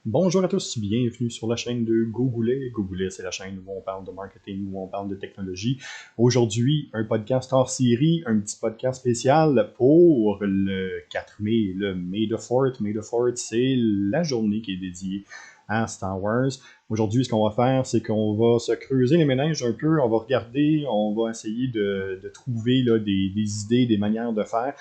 Bonjour à tous, bienvenue sur la chaîne de Gogoulet. Gogoulet, c'est la chaîne où on parle de marketing, où on parle de technologie. Aujourd'hui, un podcast hors série, un petit podcast spécial pour le 4 mai, le May the 4th. May the 4th, c'est la journée qui est dédiée à Star Wars. Aujourd'hui, ce qu'on va faire, c'est qu'on va se creuser les méninges un peu, on va regarder, on va essayer de trouver là, des idées, des manières de faire.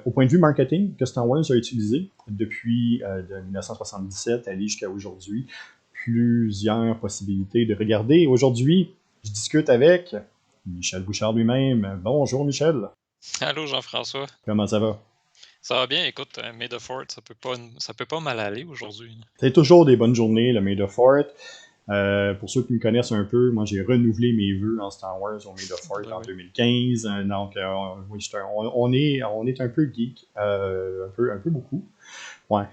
Au point de vue marketing, que Star Wars a utilisé depuis de 1977 aller jusqu'à aujourd'hui, plusieurs possibilités de regarder. Aujourd'hui, je discute avec Michel Bouchard lui-même. Bonjour Michel. Allô Jean-François. Comment ça va? Ça va bien, écoute, May the 4th, ça peut pas mal aller aujourd'hui. C'est toujours des bonnes journées, le May the 4th. Pour ceux qui me connaissent un peu, moi j'ai renouvelé mes vœux en Star Wars au May the 4th Ben en oui. 2015. Donc oui, on est un peu geek, un peu beaucoup. Ouais.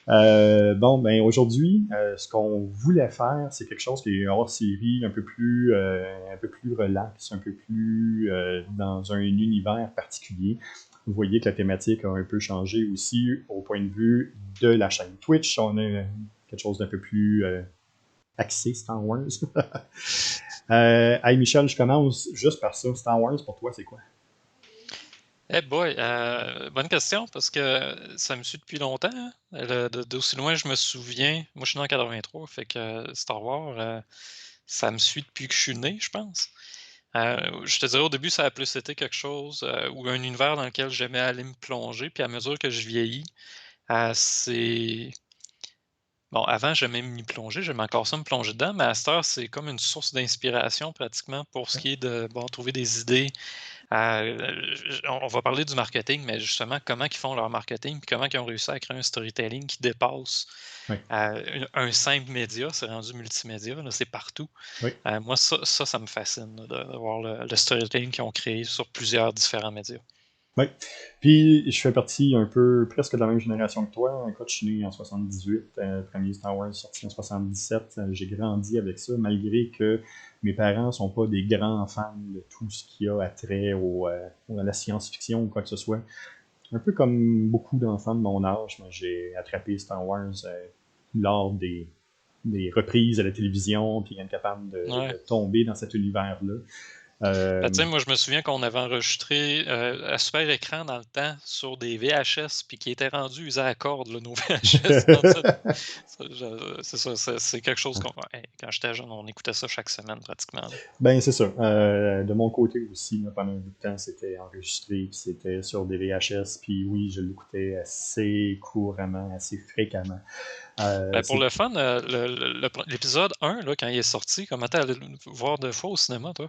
Ouais. Bon, ben aujourd'hui, ce qu'on voulait faire, c'est quelque chose qui est hors série, un peu plus relax, un peu plus dans un univers particulier. Vous voyez que la thématique a un peu changé aussi au point de vue de la chaîne Twitch. On a quelque chose d'un peu plus axé Star Wars. Hey Michel, je commence juste par ça. Star Wars, pour toi, c'est quoi? Eh boy, bonne question parce que ça me suit depuis longtemps, hein. D'aussi loin je me souviens, moi je suis né en 83, fait que Star Wars, ça me suit depuis que je suis né, je pense. Je te dirais au début ça a plus été quelque chose, ou un univers dans lequel j'aimais aller me plonger, puis à mesure que je vieillis, c'est bon, avant, j'aimais m'y plonger, j'aime encore ça me plonger dedans, mais à cette heure, c'est comme une source d'inspiration pratiquement pour ce qui est de, bon, trouver des idées. On va parler du marketing, mais justement, comment ils font leur marketing, puis comment ils ont réussi à créer un storytelling qui dépasse Oui, un simple média, c'est rendu multimédia, là, c'est partout. oui. Moi, ça me fascine, là, de voir le storytelling qu'ils ont créé sur plusieurs différents médias. Oui. Puis, je fais partie un peu presque de la même génération que toi. Écoute, je suis né en 78, premier Star Wars sorti en 77. J'ai grandi avec ça, malgré que mes parents sont pas des grands fans de tout ce qui a attrait à la science-fiction ou quoi que ce soit. Un peu comme beaucoup d'enfants de mon âge, moi, j'ai attrapé Star Wars lors des reprises à la télévision, puis être capable Ouais. de tomber dans cet univers-là. Ben, Euh, tu sais, moi, je me souviens qu'on avait enregistré, à super écran dans le temps sur des VHS, puis qui étaient rendus usés à corde, là, nos VHS. C'est ça, c'est quelque chose qu'on hey, quand j'étais jeune, on écoutait ça chaque semaine pratiquement, là. Ben, c'est ça. De mon côté aussi, là, pendant un bout de temps, c'était enregistré, puis c'était sur des VHS, puis oui, je l'écoutais assez couramment, assez fréquemment. Ben, pour C'est le fun, l'épisode 1, là, quand il est sorti, comment t'es allé le voir 2 fois au cinéma, toi?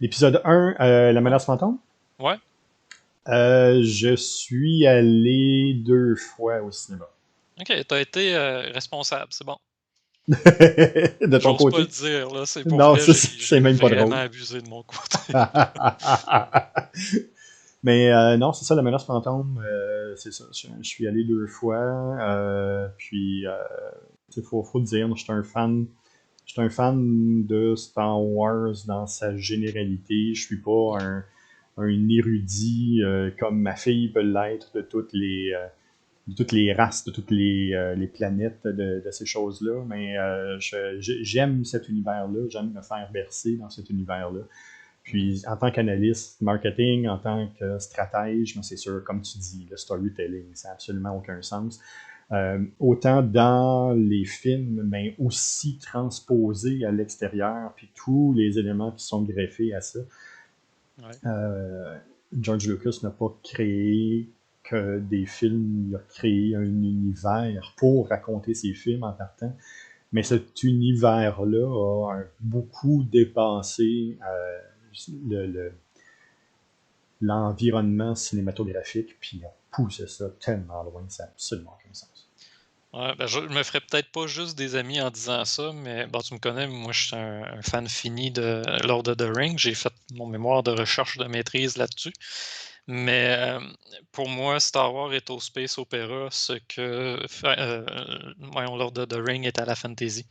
l'épisode 1, La Ouais? menace fantôme. Ouais? Je suis allé 2 fois au cinéma. OK, t'as été, responsable, c'est bon. De ton J'ose pas le côté? dire, là, c'est pour Non, vrai, ça, j'ai c'est même pas vraiment drôle. abusé de mon côté. Mais non, c'est ça, la menace fantôme, c'est ça. Je suis allé 2 fois. Puis, faut le dire, je suis un fan de Star Wars dans sa généralité. Je suis pas un érudit comme ma fille peut l'être de toutes les races, de toutes les planètes de ces choses-là. Mais j'aime cet univers-là, j'aime me faire bercer dans cet univers-là. Mmh. Puis en tant qu'analyste marketing, en tant que stratège, c'est sûr, comme tu dis, le storytelling, ça n'a absolument aucun sens. Autant dans les films, mais aussi transposé à l'extérieur, puis tous les éléments qui sont greffés à ça. Ouais. Euh, George Lucas n'a pas créé que des films, il a créé un univers pour raconter ses films en partant. Mais Mmh. cet univers-là a beaucoup dépassé le, le- l'environnement cinématographique, puis on poussé ça tellement loin, ça n'a absolument aucun sens. Ouais, ben, je me ferais peut-être pas juste des amis en disant ça, mais bon, tu me connais, moi je suis un fan fini de Lord of the Rings. J'ai fait mon mémoire de recherche de maîtrise là-dessus. Mais pour moi, Star Wars est au space opéra ce que voyons, Lord of the Rings est à la fantasy.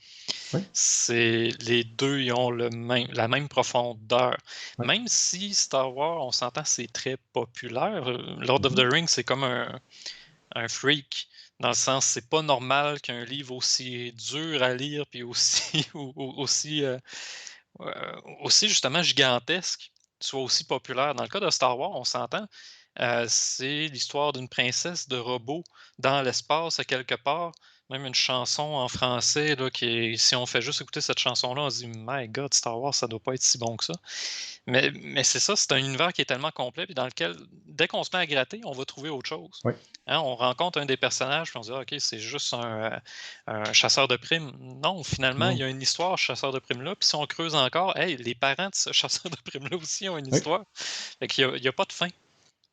Oui, C'est les deux, ils ont la même profondeur. oui. Même si Star Wars, on s'entend, c'est très populaire. Lord of the Mhm. Rings, c'est comme un freak Dans le sens, c'est pas normal qu'un livre aussi dur à lire, puis aussi aussi, heu, aussi justement gigantesque, soit aussi populaire. Dans le cas de Star Wars, on s'entend, c'est l'histoire d'une princesse de robot dans l'espace à quelque part. Même une chanson en français là qui est si on fait juste écouter cette chanson-là, on se dit: «My God, Star Wars, ça doit pas être si bon que ça». Mais c'est ça, c'est un univers qui est tellement complet, puis dans lequel, dès qu'on se met à gratter, on va trouver autre chose. Oui, Hein, on rencontre un des personnages, puis on se dit: «Ah, OK, c'est juste un chasseur de primes». Non, finalement, il non, y a une histoire, ce chasseur de primes-là, puis si on creuse encore, hey, les parents de ce chasseur de primes-là aussi ont une oui, histoire. Fait qu'il y a pas de fin.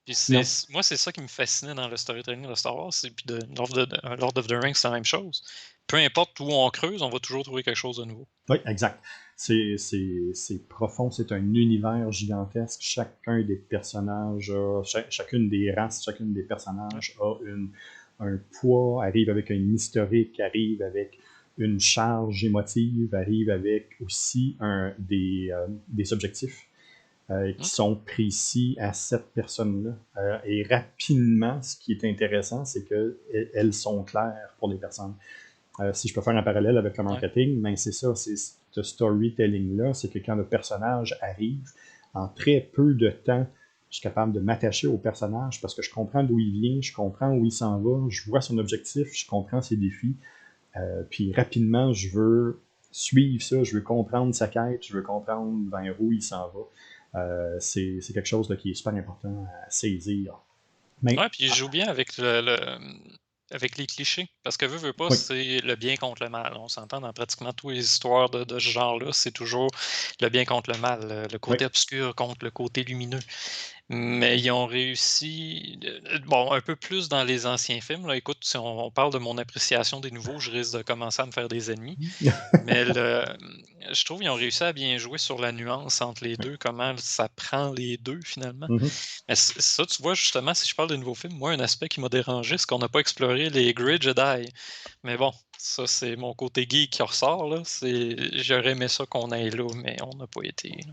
Puis non. moi, c'est ça qui me fascinait dans le storytelling de Star Wars, puis de Lord of the Rings, c'est la même chose. Peu importe où on creuse, on va toujours trouver quelque chose de nouveau. Oui, exact. C'est profond, c'est un univers gigantesque. Chacun des personnages, chacune des races, chacune des Ouais. personnages a un poids, arrive avec un historique, arrive avec une charge émotive, arrive avec aussi des objectifs Mmh. qui sont précis à cette personne-là. Et rapidement, ce qui est intéressant, c'est qu'elles sont claires pour les personnes. Si je peux faire un parallèle avec le Ouais. marketing, ben c'est ça, c'est ce storytelling-là, c'est que quand le personnage arrive, en très peu de temps, je suis capable de m'attacher au personnage parce que je comprends d'où il vient, je comprends où il s'en va, je vois son objectif, je comprends ses défis, puis rapidement, je veux suivre ça, je veux comprendre sa quête, je veux comprendre vers où il s'en va. C'est quelque chose là, qui est super important à saisir. Mais, Ouais, puis il joue bien avec avec les clichés. Parce que veux pas, oui, c'est le bien contre le mal. On s'entend dans pratiquement toutes les histoires de ce genre-là, c'est toujours le bien contre le mal, le oui, côté obscur contre le côté lumineux. Mais ils ont réussi, bon, un peu plus dans les anciens films, là. Écoute, si on parle de mon appréciation des nouveaux, je risque de commencer à me faire des ennemis. Mais je trouve qu'ils ont réussi à bien jouer sur la nuance entre les oui. 2, comment ça prend les 2 finalement. Mhm. Mais ça, tu vois, justement, si je parle des nouveaux films, moi, un aspect qui m'a dérangé, c'est qu'on n'a pas exploré les Grey Jedi. Mais bon, ça, c'est mon côté geek qui ressort, là. J'aurais aimé ça qu'on aille là, mais on n'a pas été, là.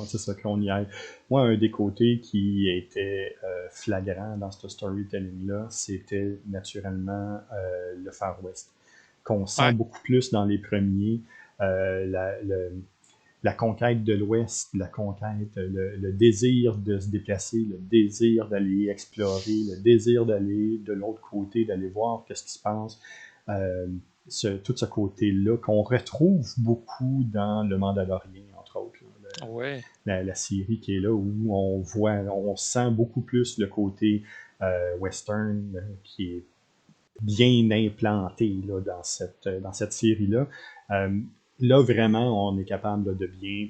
C'est ça, qu'on y aille. Moi, un des côtés qui était flagrant dans ce storytelling-là, c'était naturellement le Far West, qu'on sent Ouais. beaucoup plus dans les premiers. La conquête de l'Ouest, la conquête, le désir de se déplacer, le désir d'aller explorer, le désir d'aller de l'autre côté, d'aller voir qu'est-ce qui se passe. Euh, tout ce côté-là qu'on retrouve beaucoup dans Le Mandalorien, entre autres. Là, Ouais. la série qui est là où on sent beaucoup plus le côté western qui est bien implanté là, dans cette série-là. Euh, Là, vraiment, on est capable là, de bien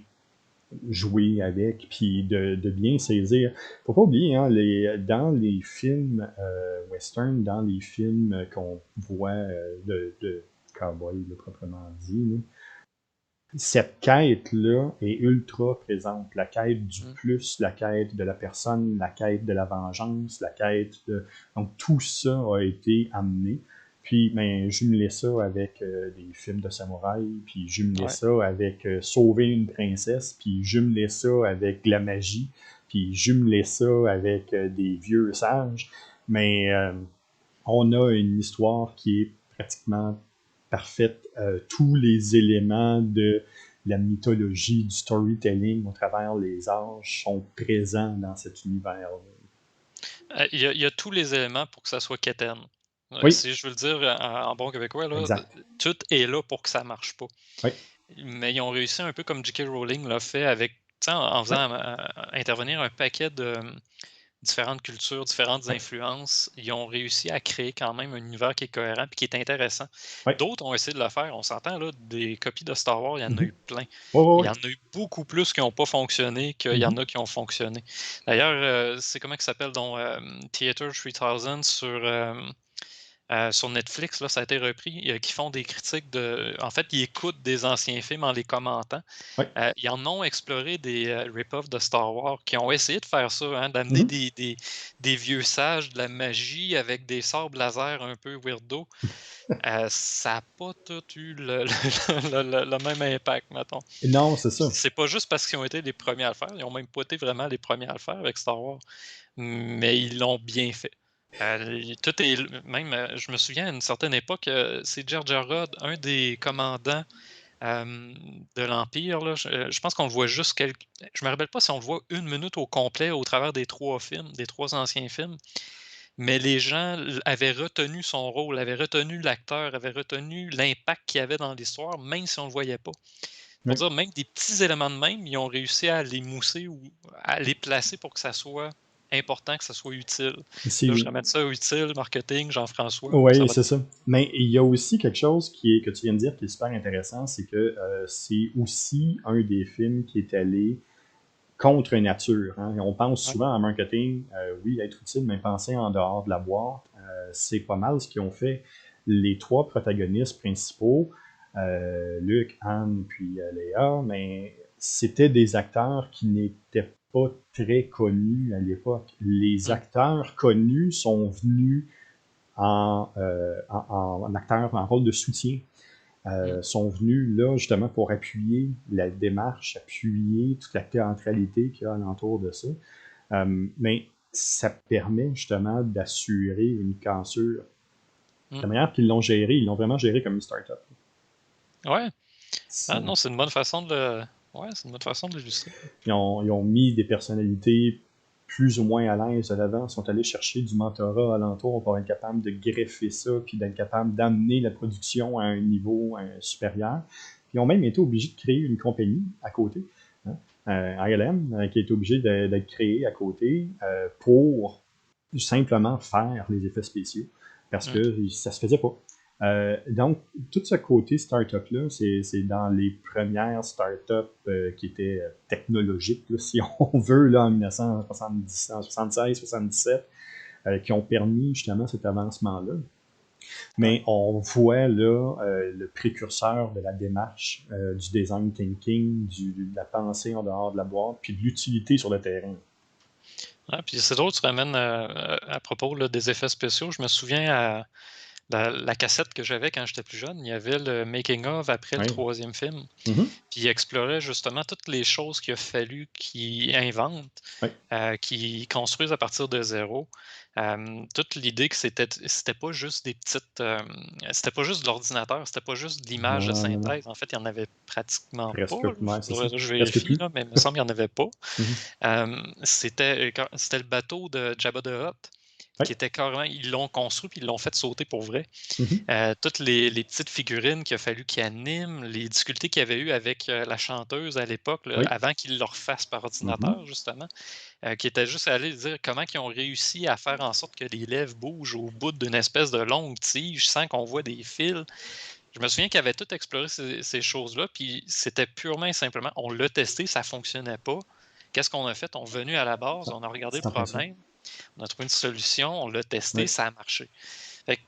jouer avec, puis de bien saisir. Faut pas oublier, hein, dans les films western, dans les films qu'on voit de cowboy, proprement dit, là, cette quête-là est ultra présente. La quête du Mmh. plus, la quête de la personne, la quête de la vengeance, la quête de... Donc tout ça a été amené. Puis ben, jumeler ça avec des films de samouraï, puis jumeler Ouais. ça avec sauver une princesse, puis jumeler ça avec la magie, puis jumeler ça avec des vieux sages. Mais on a une histoire qui est pratiquement parfaite. Tous les éléments de la mythologie, du storytelling au travers les âges sont présents dans cet univers. Il y a tous les éléments pour que ça soit quétaine. Oui, Si je veux le dire en bon québécois, là, exact. tout est là pour que ça marche pas. Oui, Mais ils ont réussi un peu comme J.K. Rowling l'a fait avec, tu sais, en oui, faisant, intervenir un paquet de, différentes cultures, différentes oui, influences. Ils ont réussi à créer quand même un univers qui est cohérent et qui est intéressant. oui. D'autres ont essayé de le faire, on s'entend là, des copies de Star Wars, il y en a Mhm. eu plein. Oui, Il oui, y en a eu beaucoup plus qui n'ont pas fonctionné qu'il y en oui. a qui ont fonctionné. D'ailleurs, c'est comment ça s'appelle donc, Theater 3000 sur Netflix, là, ça a été repris, qui font des critiques en fait, ils écoutent des anciens films en les commentant. Oui. Ils en ont exploré des, rip-off de Star Wars qui ont essayé de faire ça, hein, d'amener Mhm. des vieux sages, de la magie avec des sabres laser un peu weirdo. Ça a pas tout eu le même impact, mettons. Non, c'est Puis ça. c'est pas juste parce qu'ils ont été les premiers à le faire, ils ont même pas été vraiment les premiers à le faire avec Star Wars, mais ils l'ont bien fait. Tout est même, je me souviens à une certaine époque, c'est Jar Jar Rod, un des commandants, de l'Empire là, je pense qu'on le voit juste je me rappelle pas si on le voit 1 minute au complet au travers des 3 films, des 3 anciens films, mais les gens avaient retenu son rôle, avaient retenu l'acteur, avaient retenu l'impact qu'il avait dans l'histoire, même si on le voyait pas. Pour Oui. dire même des petits éléments de même, ils ont réussi à les mousser ou à les placer pour que ça soit important, que ça soit utile. Là, je C'est ramène ça au utile, marketing, Jean-François, ça Oui, va c'est ça. Mais il y a aussi quelque chose que tu viens de dire qui est super intéressant, c'est que c'est aussi un des films qui est allé contre nature. Hein. On pense ouais, souvent en marketing, oui, être utile, mais penser en dehors de la boîte. C'est pas mal ce qu'ils ont fait les trois protagonistes principaux, Luc, Anne, puis Léa, mais c'était des acteurs qui n'étaient pas très connus à l'époque. Les mmh, acteurs connus sont venus en acteurs, en rôle de soutien, mmh, sont venus là justement pour appuyer la démarche, appuyer toute la théâtralité qu'il y a alentour de ça. Mais ça permet justement d'assurer une cassure. mmh. La manière qu'ils l'ont géré, ils l'ont vraiment géré comme une start-up. Ouais. Ah C'est- non, c'est une bonne façon de le ouais, c'est une bonne façon de l'illustrer. ils ont mis des personnalités plus ou moins à l'aise de l'avant, sont allés chercher du mentorat alentour pour être capable de greffer ça, puis d'être capable d'amener la production à un niveau supérieur. Puis ils ont même été obligés de créer une compagnie à côté, hein, ILM, qui a été obligé d'être créée à côté pour simplement faire les effets spéciaux, parce Mmh, que ça se faisait pas. Donc, tout ce côté start-up-là, c'est dans les premières start-up qui étaient technologiques, là, si on veut, là, en 1970, 76, 77, qui ont permis justement cet avancement-là. ouais. Mais on voit là le précurseur de la démarche du design thinking, de la pensée en dehors de la boîte, puis de l'utilité sur le terrain. Ouais, puis c'est drôle, tu ramènes, à propos, là, des effets spéciaux. Je me souviens à la cassette que j'avais quand j'étais plus jeune, il y avait le making of après le Oui. troisième film. Mhm. Puis il explorait justement toutes les choses qu'il a fallu qu'il invente, Oui. qu'il construise à partir de zéro. Toute l'idée que c'était pas juste des petites, c'était pas juste de l'ordinateur, c'était pas juste de l'image de Non, non, non. synthèse. En fait, il y en avait pratiquement pas, Presque, là. ouais, c'est ça. Faudrait que je Presque vérifie, plus. là, mais il me semble qu'il y en avait pas. Mhm. C'était le bateau de Jabba the Hutt Oui. qui était carrément ils l'ont construit puis ils l'ont fait sauter pour vrai. Mhm. Toutes les petites figurines qu'il a fallu qu'ils animent, les difficultés qu'il y avait eu avec, la chanteuse à l'époque, là, Oui. avant qu'ils le refassent par Mhm. ordinateur justement, qui était juste allé dire comment ils ont réussi à faire en sorte que les lèvres bougent au bout d'une espèce de longue tige sans qu'on voit des fils. Je me souviens qu'ils avaient tout exploré ces choses-là, puis c'était purement et simplement on l'a testé, ça fonctionnait pas. Qu'est-ce qu'on a fait? On est venu à la base, on a regardé le C'est en plein ça. problème, on a trouvé une solution, on l'a testé, Oui. ça a marché. Fait que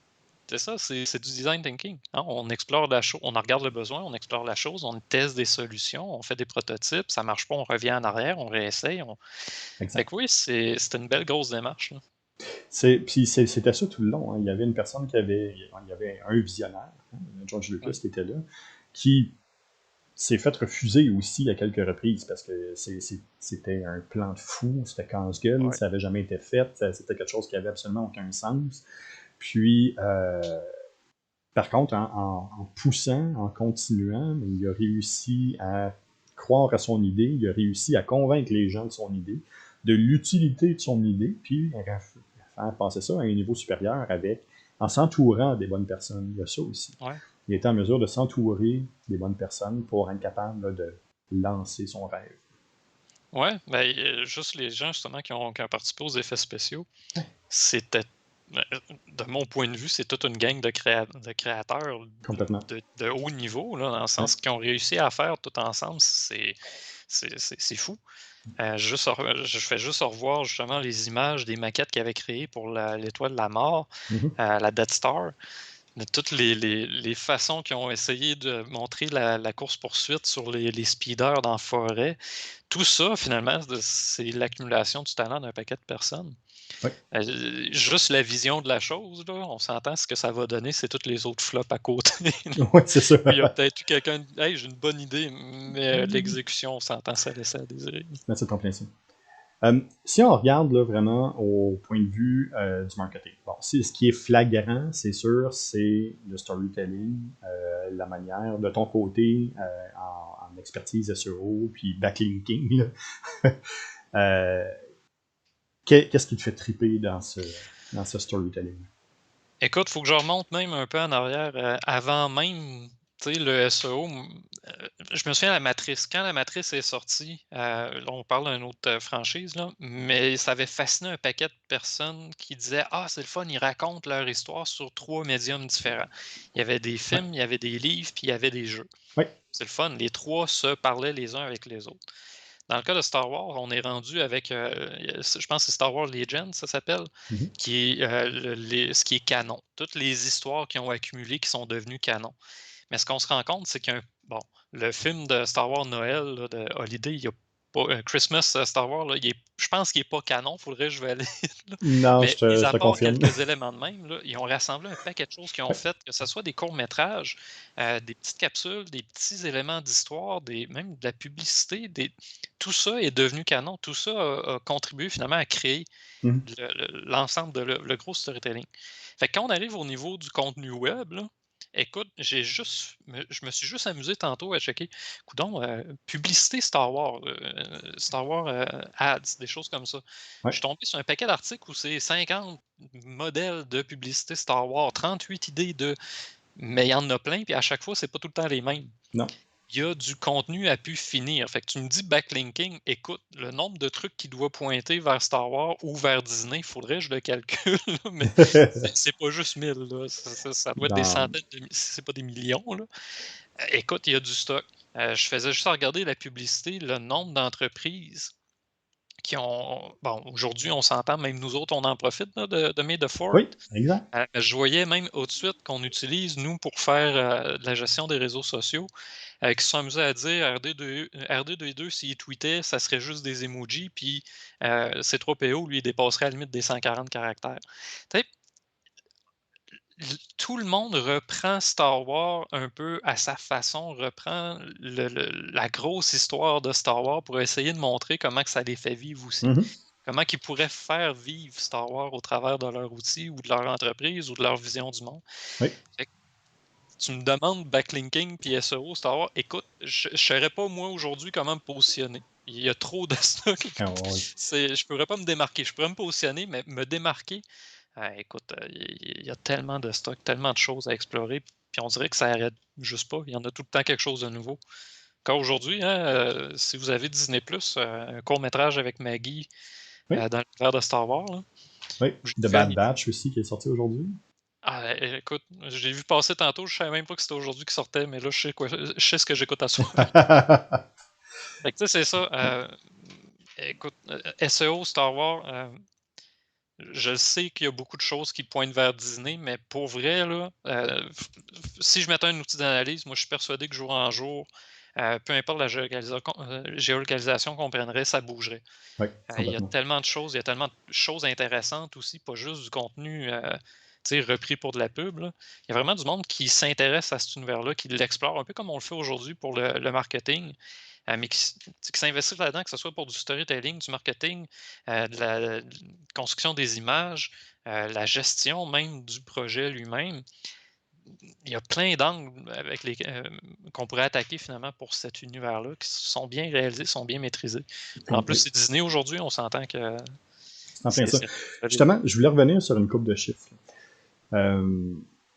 c'est ça, c'est du design thinking, hein. On explore la chose, on en regarde le besoin, on explore la chose, on teste des solutions, on fait des prototypes, ça marche pas, on revient en arrière, on réessaye, fait Exact. que oui, c'était une belle grosse démarche, là. Puis c'était ça tout le long. Hein. Il y avait une personne il y avait un visionnaire, hein, George Lucas Ouais, qui était là, qui s'est fait refuser aussi à quelques reprises parce que c'était un plan de fou, c'était casse-gueule, ouais. ça n'avait jamais été fait, c'était quelque chose qui avait absolument aucun sens. Puis, par contre, en poussant, en continuant, il a réussi à croire à son idée, il a réussi à convaincre les gens de son idée, de l'utilité de son idée, puis à faire passer ça à un niveau supérieur en s'entourant des bonnes personnes. Il y a ça aussi. Ouais. Il était en mesure de s'entourer des bonnes personnes pour être capable là, de lancer son rêve. Ouais, ben, juste les gens justement qui ont participé aux effets spéciaux, c'était de mon point de vue, c'est toute une gang de créateurs Complètement. de haut niveau, là, dans le Ouais. sens qu'ils ont réussi à faire tout ensemble, c'est fou. Je fais juste revoir justement les images des maquettes qu'ils avaient créées pour l'étoile de la mort, Mhm. la Death Star. De toutes les façons qu'ils ont essayé de montrer la course-poursuite sur les speeders dans la forêt. Tout ça, finalement, c'est l'accumulation du talent d'un paquet de personnes. Ouais. Juste la vision de la chose, là, on s'entend, ce que ça va donner, c'est toutes les autres flops à côté. Ouais, c'est ça. Il y a peut-être eu quelqu'un, hey, j'ai une bonne idée, mais l'exécution, on s'entend, ça laisse à désirer. Mais c'est en plein ça. Si on regarde là, vraiment au point de vue du marketing, bon, ce qui est flagrant, c'est sûr, c'est le storytelling, la manière de ton côté en expertise SEO, puis backlinking. Qu'est-ce qui te fait triper dans ce storytelling? Écoute, il faut que je remonte même un peu en arrière, avant même, tu sais, le SEO. Je me souviens de la Matrice. Quand la Matrice est sortie, là, on parle d'une autre franchise, là, mais ça avait fasciné un paquet de personnes qui disaient: «Ah, c'est le fun, ils racontent leur histoire sur 3 médiums différents». Il y avait des Ouais, films, il y avait des livres, puis il y avait des jeux. ouais. C'est le fun, les 3 se parlaient les uns avec les autres. Dans le cas de Star Wars, on est rendu avec, je pense que c'est Star Wars Legends, ça s'appelle, Mhm. qui est ce qui est canon. Toutes les histoires qui ont accumulé, qui sont devenues canon. Mais ce qu'on se rend compte, c'est qu'un bon, le film de Star Wars Noël, là, de Holiday, il y a pas Christmas Star Wars, là, je pense qu'il n'est pas canon, faudrait que je valide. Là. Non, Mais mis je à te part confirme. quelques éléments de même, là, ils ont rassemblé un paquet de choses qui ont Ouais. fait, que ce soit des courts-métrages, des petites capsules, des petits éléments d'histoire, même de la publicité, tout ça est devenu canon. Tout ça a contribué finalement à créer Mhm. l'ensemble de le gros storytelling. Fait que quand on arrive au niveau du contenu web, là, écoute, je me suis juste amusé tantôt à checker, coudonc, publicité Star Wars ads, des choses comme ça. Je Ouais. suis tombé sur un paquet d'articles où c'est 50 modèles de publicité Star Wars, 38 idées mais il y en a plein, puis à chaque fois, c'est pas tout le temps les mêmes. Non. Il y a du contenu à pu finir. Fait que tu me dis backlinking, écoute, le nombre de trucs qui doit pointer vers Star Wars ou vers Disney, il faudrait que je le calcule, là, mais c'est pas juste 1000, là. Ça doit être des Dans- centaines si c'est pas des millions, là. Écoute, il y a du stock. Je faisais juste regarder la publicité, le nombre d'entreprises qui ont bon, aujourd'hui, on s'entend, même nous autres, on en profite là, de May the 4th. Oui, exact. Je voyais même au de suite qu'on utilise, nous, pour faire de la gestion des réseaux sociaux, qui se sont amusés à dire RD22, s'il tweetait, ça serait juste des emojis, puis C3PO, lui, il dépasserait à la limite des 140 caractères. Tu sais, tout le monde reprend Star Wars un peu à sa façon, reprend la grosse histoire de Star Wars pour essayer de montrer comment que ça les fait vivre aussi. Mhm. Comment qu'ils pourraient faire vivre Star Wars au travers de leur outil ou de leur entreprise ou de leur vision du monde. Oui. Fait que tu me demandes backlinking puis SEO Star Wars, écoute, je ne saurais pas moi aujourd'hui comment me positionner. Il y a trop de stock. Ah, ouais. Je pourrais pas me démarquer. Je pourrais me positionner, mais me démarquer, écoute, il y a tellement de stock, tellement de choses à explorer, puis on dirait que ça arrête juste pas. Il y en a tout le temps quelque chose de nouveau. Encore aujourd'hui, hein, si vous avez Disney+, un court-métrage avec Maggie Oui. dans l'univers de Star Wars, là, Oui. j'ai The fait Bad Batch aussi qui est sorti aujourd'hui. écoute, je l'ai vu passer tantôt, je savais même pas que c'était aujourd'hui qu'il sortait, mais là, je sais ce que j'écoute à soir. Fait que tu sais, c'est ça. Écoute, SEO, Star Wars, je sais qu'il y a beaucoup de choses qui pointent vers Disney, mais pour vrai, là, si je mettais un outil d'analyse, moi, je suis persuadé que jour en jour, peu importe la géolocalisation qu'on prendrait, ça bougerait. Oui, Il y a complètement. tellement de choses, il y a tellement de choses intéressantes aussi, pas juste du contenu, tu sais, repris pour de la pub, là. Il y a vraiment du monde qui s'intéresse à cet univers-là, qui l'explore, un peu comme on le fait aujourd'hui pour le marketing, mais qui s'investit là-dedans, que ce soit pour du storytelling, du marketing, de la construction des images, la gestion même du projet lui-même. Il y a plein d'angles qu'on pourrait attaquer finalement pour cet univers-là, qui sont bien réalisés, sont bien maîtrisés. En plus, Complet. c'est Disney aujourd'hui, on s'entend que C'est en plein ça. c'est solide. Justement, je voulais revenir sur une coupe de chiffres.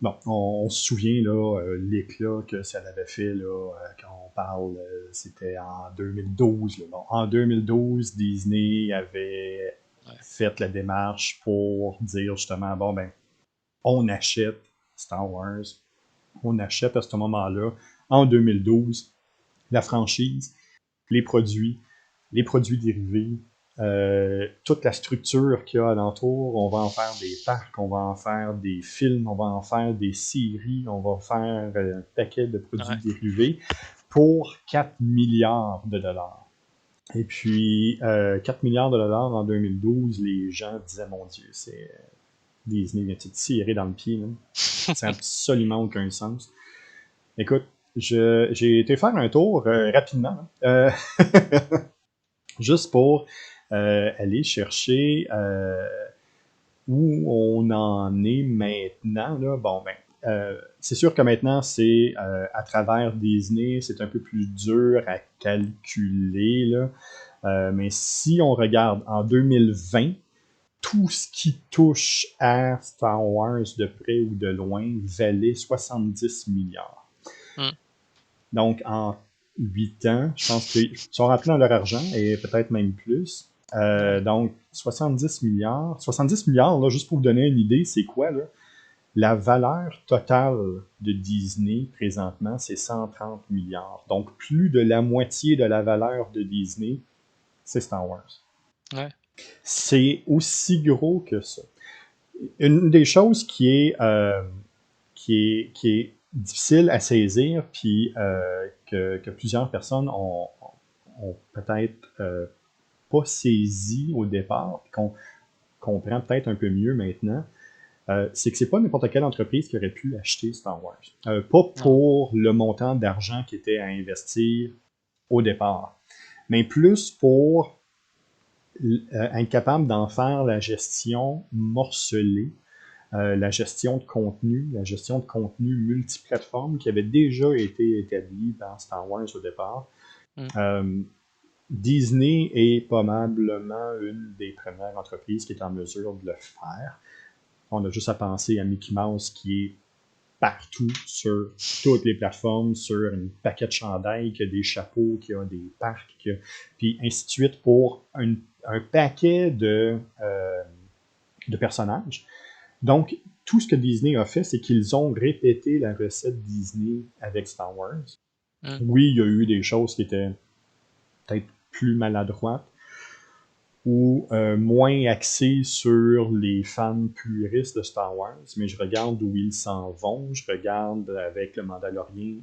Bon, on se souvient là, l'éclat que ça avait fait là, quand on parle, c'était en 2012. Là. Bon, en 2012, Disney avait Ouais, fait la démarche pour dire justement, bon ben, on achète Star Wars, on achète à ce moment-là, en 2012, la franchise, les produits dérivés, toute la structure qu'il y a alentour. On va en faire des parcs, on va en faire des films, on va en faire des séries, on va faire un paquet de produits ouais, dérivés pour 4 milliards de dollars. Et puis, 4 milliards de dollars en 2012, les gens disaient, mon Dieu, c'est Disney vient de tirer dans le pied. Là. Ça n'a absolument aucun sens. Écoute, j'ai été faire un tour rapidement, juste pour aller chercher où on en est maintenant. Là. Bon, ben, c'est sûr que maintenant, c'est à travers Disney, c'est un peu plus dur à calculer. Là. Mais si on regarde en 2020, tout ce qui touche à Star Wars de près ou de loin valait 70 milliards. Hmm. Donc, en 8 ans, je pense qu'ils sont rentrés dans leur argent et peut-être même plus. Donc, 70 milliards. 70 milliards, là, juste pour vous donner une idée, c'est quoi, là? La valeur totale de Disney, présentement, c'est 130 milliards. Donc, plus de la moitié de la valeur de Disney, c'est Star Wars. Ouais. C'est aussi gros que ça. Une des choses qui est difficile à saisir, puis que plusieurs personnes ont peut-être pas saisi au départ, puis qu'on comprend peut-être un peu mieux maintenant, c'est que c'est pas n'importe quelle entreprise qui aurait pu acheter Star Wars. Pas pour le montant d'argent qui était à investir au départ, mais plus pour être capable d'en faire la gestion morcelée, la gestion de contenu multiplateforme qui avait déjà été établie dans Star Wars au départ. Disney est probablement une des premières entreprises qui est en mesure de le faire. On a juste à penser à Mickey Mouse qui est partout sur toutes les plateformes, sur un paquet de chandails, qui a des chapeaux, qui a des parcs, puis ainsi de suite pour un paquet de personnages. Donc, tout ce que Disney a fait, c'est qu'ils ont répété la recette Disney avec Star Wars. Oui, il y a eu des choses qui étaient peut-être plus maladroites ou moins axées sur les fans puristes de Star Wars, mais je regarde où ils s'en vont, je regarde avec le Mandalorian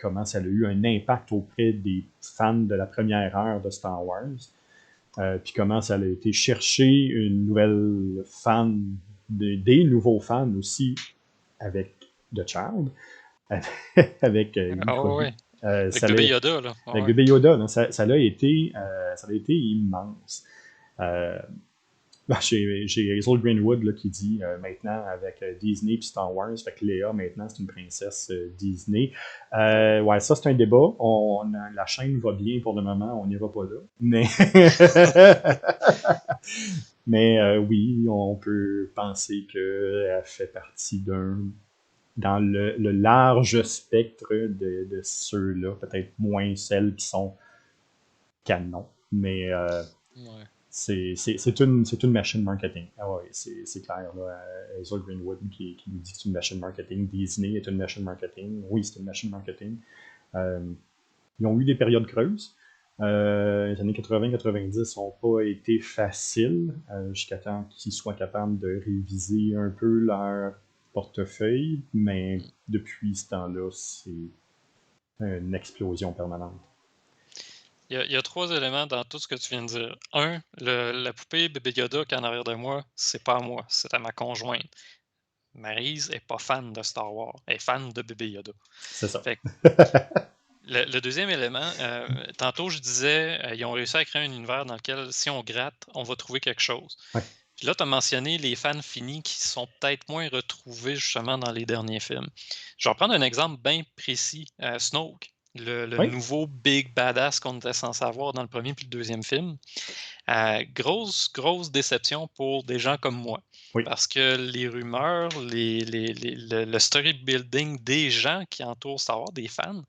comment ça a eu un impact auprès des fans de la première heure de Star Wars, puis comment ça a été chercher une nouvelle fan, des nouveaux fans aussi avec The Child, avec avec bébé Yoda, là. Avec bébé Yoda, là, ça a été immense. J'ai Hazel Greenwood là, qui dit maintenant avec Disney et Star Wars, fait que Léa maintenant c'est une princesse Disney. Ouais, ça c'est un débat. La chaîne va bien pour le moment, on n'ira pas là. Mais oui, on peut penser qu'elle fait partie dans le large spectre de ceux-là, peut-être moins celles qui sont canon, mais c'est une machine marketing. Ah ouais, c'est clair. Hazel Greenwood qui nous dit que c'est une machine marketing. Disney est une machine marketing. Oui, c'est une machine marketing. Ils ont eu des périodes creuses. Les années 80-90 n'ont pas été faciles jusqu'à temps qu'ils soient capables de réviser un peu leur portefeuille, mais depuis ce temps-là, c'est une explosion permanente. Il y a 3 éléments dans tout ce que tu viens de dire. 1, la poupée bébé Yoda qui est en arrière de moi, c'est pas à moi, c'est à ma conjointe. Maryse est pas fan de Star Wars, elle est fan de bébé Yoda. C'est ça. Fait le deuxième élément, tantôt je disais, ils ont réussi à créer un univers dans lequel si on gratte, on va trouver quelque chose. Ouais. Puis là, tu as mentionné les fans finis qui sont peut-être moins retrouvés justement dans les derniers films. Je vais prendre un exemple bien précis. Snoke, le Oui. nouveau big badass qu'on était censé avoir dans le premier puis le deuxième film. Grosse déception pour des gens comme moi. Oui. Parce que les rumeurs, le story building des gens qui entourent Star Wars, des fans,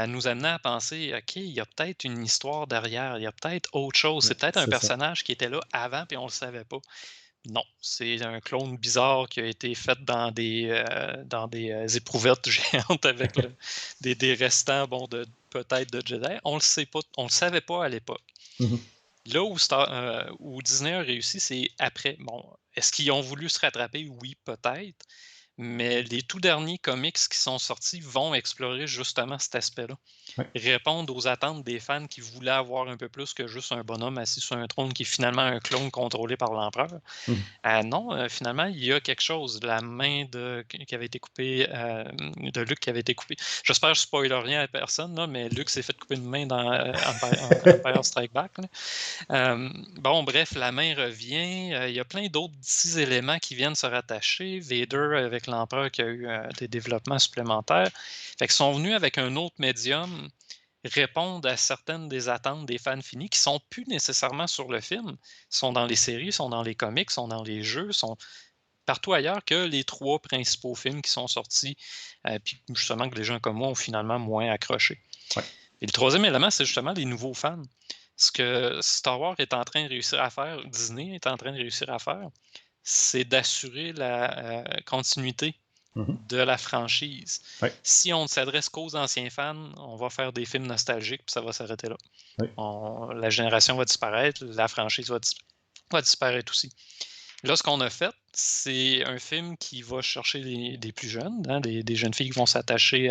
nous amenait à penser, OK, il y a peut-être une histoire derrière, il y a peut-être autre chose. C'est peut-être un personnage qui était là avant et on ne le savait pas. Non, c'est un clone bizarre qui a été fait dans des éprouvettes géantes avec des restants de peut-être de Jedi. On le sait pas, on le savait pas à l'époque. Mm-hmm. Là où Disney a réussi, c'est après. Bon, est-ce qu'ils ont voulu se rattraper? Oui, peut-être. mais les tout derniers comics qui sont sortis vont explorer justement cet aspect-là. Ouais. Répondre aux attentes des fans qui voulaient avoir un peu plus que juste un bonhomme assis sur un trône qui est finalement un clone contrôlé par l'empereur. Mhm. Non, finalement, il y a quelque chose. La main qui avait été coupée, de Luke qui avait été coupée. J'espère que je spoil rien à personne, là, mais Luke s'est fait couper une main dans Empire Strike Back. Là. Bon, bref, la main revient. Il y a plein d'autres petits éléments qui viennent se rattacher. Vader avec l'empereur qui a eu des développements supplémentaires. Fait qu'ils sont venus avec un autre médium répondre à certaines des attentes des fans finis qui sont plus nécessairement sur le film, sont dans les séries, sont dans les comics, sont dans les jeux, sont partout ailleurs que les 3 principaux films qui sont sortis, puis justement que les gens comme moi ont finalement moins accroché. Ouais. Et le troisième élément, c'est justement les nouveaux fans. Ce que Star Wars est en train de réussir à faire, Disney est en train de réussir à faire, c'est d'assurer la continuité Mhm. de la franchise. Ouais. Si on ne s'adresse qu'aux anciens fans, on va faire des films nostalgiques, puis ça va s'arrêter là. Ouais. La génération va disparaître, la franchise va disparaître aussi. Là, ce qu'on a fait, c'est un film qui va chercher des plus jeunes, hein, des jeunes filles qui vont s'attacher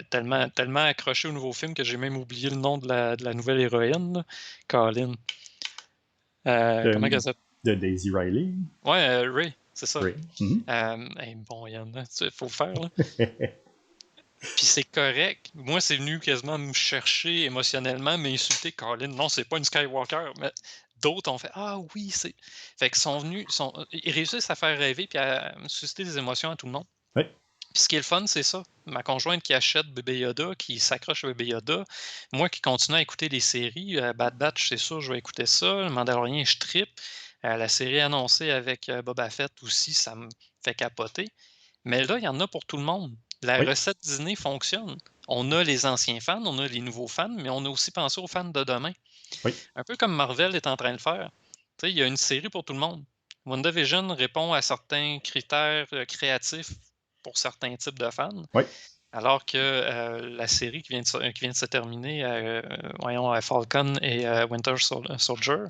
tellement accrochées au nouveau film que j'ai même oublié le nom de la nouvelle héroïne, là. Colin. Comment De, elle s'appelle? de Daisy Riley. Ouais, Ray, c'est ça. Ray. Mhm. Bon, Yann, il faut le faire, là. Puis c'est corrct. Moi, c'est venu quasiment me chercher émotionnellement, m'insulter. Colin, non, c'est pas une Skywalker. Mais d'autres ont fait ah oui, c'est. Fait qu'ils sont venus, ils réussissent à faire rêver puis à susciter des émotions à tout le monde. Ouais. Puis ce qui est le fun, c'est ça. Ma conjointe qui achète Bébé Yoda, qui s'accroche à Bébé Yoda. Moi qui continue à écouter les séries. Bad Batch, c'est sûr, je vais écouter ça. Le Mandalorian, je trippe. La série annoncée avec Boba Fett aussi, ça me fait capoter. Mais là, il y en a pour tout le monde. La Oui. recette Disney fonctionne. On a les anciens fans, on a les nouveaux fans, mais on a aussi pensé aux fans de demain. Oui. Un peu comme Marvel est en train de faire. Tu sais, il y a une série pour tout le monde. WandaVision répond à certains critères créatifs pour certains types de fans, Oui. alors que la série qui vient de se terminer, voyons, Falcon et Winter Soldier,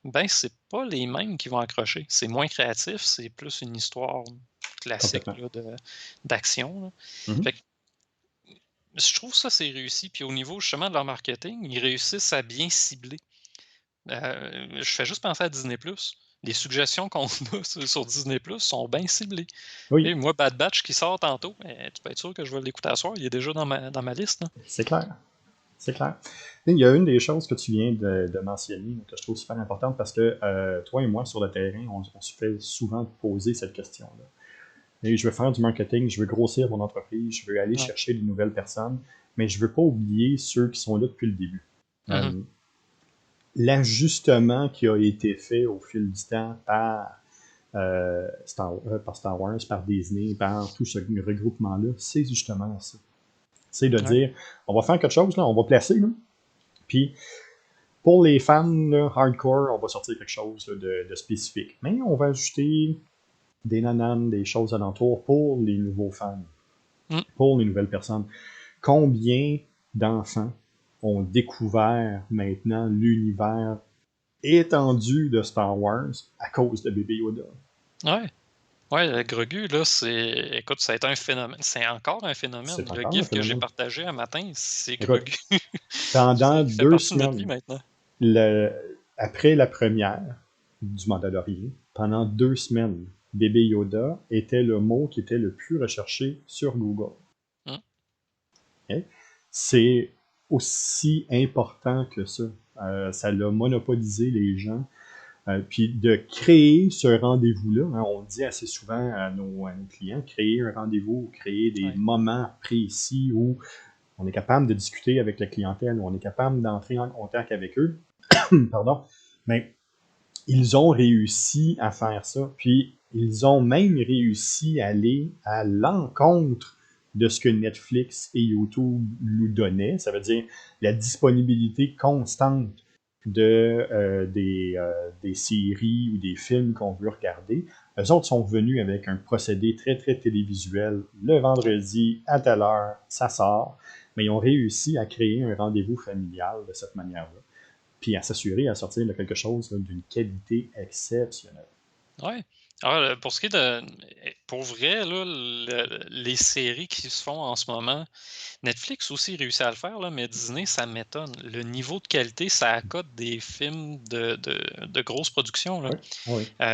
ben c'est pas les mêmes qui vont accrocher. C'est moins créatif, c'est plus une histoire classique Complètement. là, d'action. Là. Mhm. Fait que je trouve ça c'est réussi. Puis au niveau justement de leur marketing, ils réussissent à bien cibler. Je fais juste penser à Disney+. Les suggestions qu'on a sur Disney+ sont bien ciblées. Et Oui, moi, Bad Batch qui sort tantôt, tu peux être sûr que je vais l'écouter à soir. Il est déjà dans ma liste. Là. c'est clair. C'est clair. Il y a une des choses que tu viens de mentionner que je trouve super importante parce que toi et moi, sur le terrain, on se fait souvent poser cette question-là. Et je veux faire du marketing, je veux grossir mon entreprise, je veux aller Ouais. chercher de nouvelles personnes, mais je veux pas oublier ceux qui sont là depuis le début. Mhm. L'ajustement qui a été fait au fil du temps par par Star Wars, par Disney, par tout ce regroupement-là, c'est justement ça. C'est de Ouais. dire, on va faire quelque chose, là, on va placer, là, puis pour les fans là, hardcore, on va sortir quelque chose là, de spécifique. Mais on va ajouter des nananes, des choses alentours pour les nouveaux fans, Mm. pour les nouvelles personnes. Combien d'enfants ont découvert maintenant l'univers étendu de Star Wars à cause de Baby Yoda? Ouais. Ouais, le Grogu, là, écoute, ça a été un phénomène. C'est encore un phénomène. C'est Le encore un gif que j'ai phénomène. partagé un matin, c'est Écoute, Grogu. pendant Il fait 2 partie de notre vie semaines, maintenant. le, après la première du Mandalorian, pendant 2 semaines, Bébé Yoda était le mot qui était le plus recherché sur Google. Mm. Okay? C'est aussi important que ça. Ça l'a monopolisé les gens. Puis de créer ce rendez-vous-là, hein, on le dit assez souvent à nos clients, créer un rendez-vous, créer des Ouais. moments précis où on est capable de discuter avec la clientèle, où on est capable d'entrer en contact avec eux. Pardon. Mais ils ont réussi à faire ça. Puis ils ont même réussi à aller à l'encontre de ce que Netflix et YouTube nous donnaient. Ça veut dire la disponibilité constante des séries ou des films qu'on veut regarder. Eux autres sont venus avec un procédé très, très télévisuel. Le vendredi, à telle heure, ça sort. Mais ils ont réussi à créer un rendez-vous familial de cette manière-là. Puis à s'assurer à sortir de quelque chose là, d'une qualité exceptionnelle. Ouais. Pour ce qui est de pour vrai, là, les séries qui se font en ce moment, Netflix aussi réussit à le faire, là, mais Disney, ça m'étonne. Le niveau de qualité, ça accote des films de grosses productions, là. Oui, oui.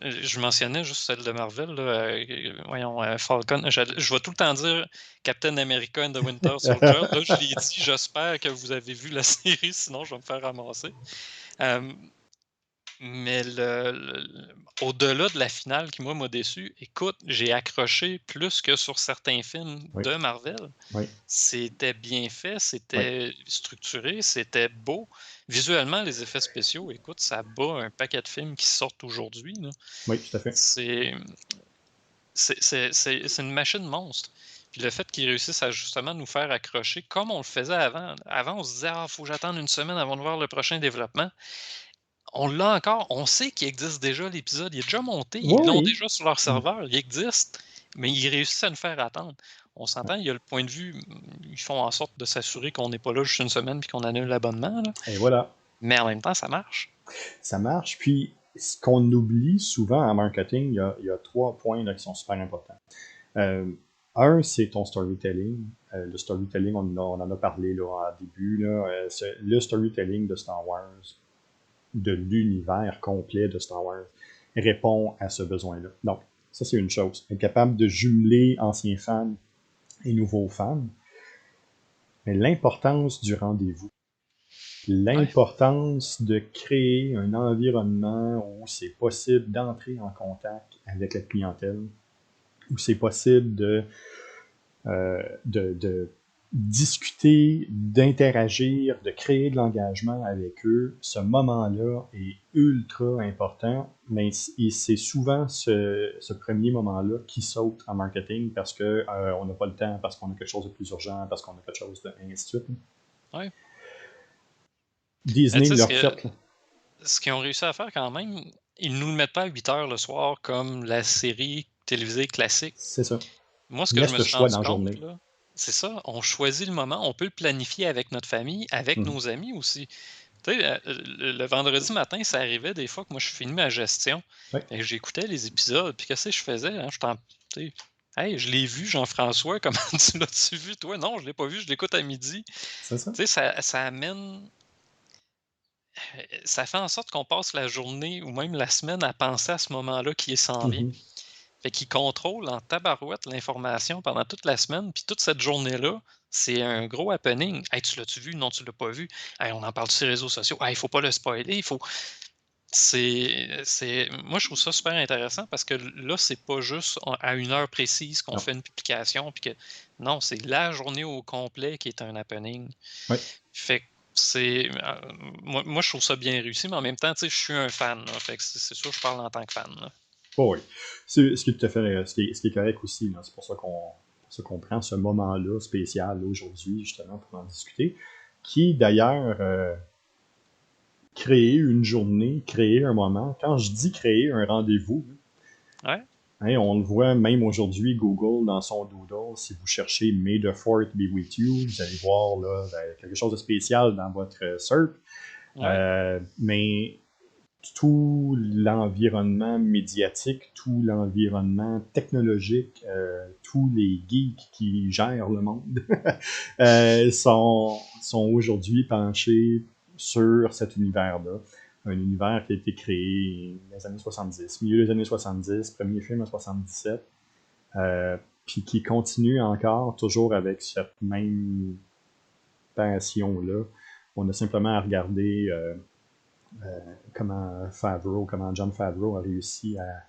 Je mentionnais juste celle de Marvel, là, voyons, Falcon. Je vais tout le temps dire Captain America and the Winter Soldier. Là, je l'ai dit, j'espère que vous avez vu la série, sinon je vais me faire ramasser. Hem Mais au-delà de la finale qui, moi, m'a déçu, écoute, j'ai accroché plus que sur certains films Oui, de Marvel. oui, C'était bien fait, oui, c'était structuré, c'était beau. Visuellement, les effets spéciaux, écoute, ça bat un paquet de films qui sortent aujourd'hui, là. oui, tout à fait. C'est c'est une machine monstre. Puis le fait qu'ils réussissent à justement nous faire accrocher comme on le faisait avant. Avant, on se disait: «Ah, faut que j'attende une semaine avant de voir le prochain développement». On l'a encore, on sait qu'il existe déjà l'épisode, il est déjà monté, Oui, ils l'ont oui. déjà sur leur Mm. serveur, il existe, mais ils réussissent à nous faire attendre. On s'entend, il y a le point de vue, ils font en sorte de s'assurer qu'on n'est pas là juste une semaine puis qu'on annule l'abonnement, là, Et voilà, mais en même temps, ça marche. ça marche. Puis, ce qu'on oublie souvent en marketing, il y a 3 points là, qui sont super importants. Euh, un, c'est ton storytelling. Le storytelling, on en a parlé là, en début. Là, le storytelling de Star Wars, de l'univers complet de Star Wars, répond à ce besoin-là. Donc, ça, c'est une chose. Être capable de jumeler anciens fans et nouveaux fans. Mais l'importance du rendez-vous, Ouais, l'importance de créer un environnement où c'est possible d'entrer en contact avec la clientèle, où c'est possible de discuter, d'interagir, de créer de l'engagement avec eux, ce moment-là est ultra important, mais c'est souvent ce premier moment-là qui saute en marketing parce qu'on n'a pas le temps, parce qu'on a quelque chose de plus urgent, parce qu'on a quelque chose de ainsi de suite. ouais. Tu Disney sais, l'a fait, là. ce qu'ils ont réussi à faire quand même, ils nous le mettent pas à 8 heures le soir comme la série télévisée classique. C'est ça. Moi, ce que je Laisse me le suis choix rendu dans la compte, journée. là, c'est ça, on choisit le moment, on peut le planifier avec notre famille, avec Mhm. nos amis aussi. Tu sais, le vendredi matin, ça arrivait des fois que moi, je finis ma gestion, Oui, et j'écoutais les épisodes, puis qu'est-ce que je faisais? Hein? Tu sais, hey, je l'ai vu, Jean-François, comment tu l'as-tu vu, toi? Non, je l'ai pas vu, je l'écoute à midi. c'est ça. Tu sais, ça amène, ça fait en sorte qu'on passe la journée ou même la semaine à penser à ce moment-là qui s'en vient. Mhm. Fait qu'il contrôle en tabarouette l'information pendant toute la semaine, puis toute cette journée-là, c'est un gros happening. «Hey, tu l'as-tu vu? Non, tu l'as pas vu. Hey, on en parle sur les réseaux sociaux. Hey, il faut pas le spoiler, il faut». Moi, je trouve ça super intéressant parce que là, c'est pas juste à une heure précise qu'on Non. fait une publication, puis que non, c'est la journée au complet qui est un happening. Oui. Fait que c'est, moi, je trouve ça bien réussi, mais en même temps, tu sais, je suis un fan, là, fait que c'est sûr, je parle en tant que fan, là. Oh, oui. C'est ce qui est tout à fait, ce qui est correct aussi, là. C'est pour ça qu'on prend ce moment-là spécial là, aujourd'hui, justement, pour en discuter. Qui, d'ailleurs, créer une journée, créer un moment. Quand je dis créer un rendez-vous, Ouais, hein, on le voit même aujourd'hui, Google, dans son Doodle, si vous cherchez May the Fourth be with you, vous allez voir là, quelque chose de spécial dans votre SERP. ouais, Mais tout l'environnement médiatique, tout l'environnement technologique, tous les geeks qui gèrent le monde sont aujourd'hui penchés sur cet univers-là. Un univers qui a été créé dans les années 70, milieu des années 70, premier film en 77, puis qui continue encore, toujours avec cette même passion-là. On a simplement à regarder comment John Favreau a réussi à,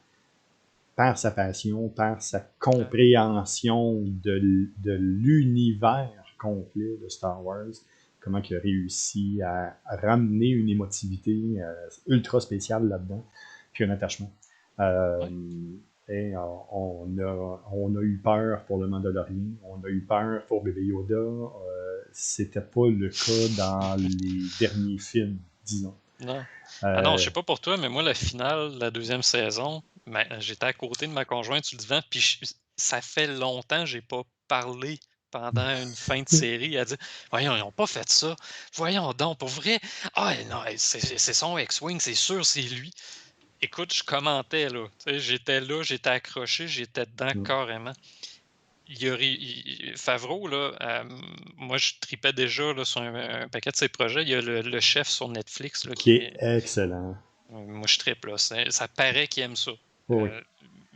par sa passion, par sa ouais, compréhension de l'univers complet de Star Wars, comment il a réussi à ramener une émotivité ultra spéciale là-dedans, puis un attachement. Euh, ouais. et on a eu peur pour le Mandalorian, on a eu peur pour Bébé Yoda. C'était pas le cas dans les derniers films, disons. Non. Ah non, je Euh, sais pas pour toi, mais moi, la finale de la deuxième saison, ben, j'étais à côté de ma conjointe sur le divan, puis ça fait longtemps que j'ai pas parlé pendant une fin de série. Elle dit: «Voyons, ils ont pas fait ça. Voyons donc, pour vrai. Ah non, hey, c'est son X-Wing, c'est sûr, c'est lui». Écoute, je commentais, là. Tu sais, j'étais là, j'étais accroché, j'étais dedans Mm. carrément. Favreau, là, moi, je tripais déjà là, sur un paquet de ses projets. Il y a le chef sur Netflix, là, Qui qui est est. excellent. Moi, je tripe, là. Ça paraît qu'il aime ça. Oui, oui.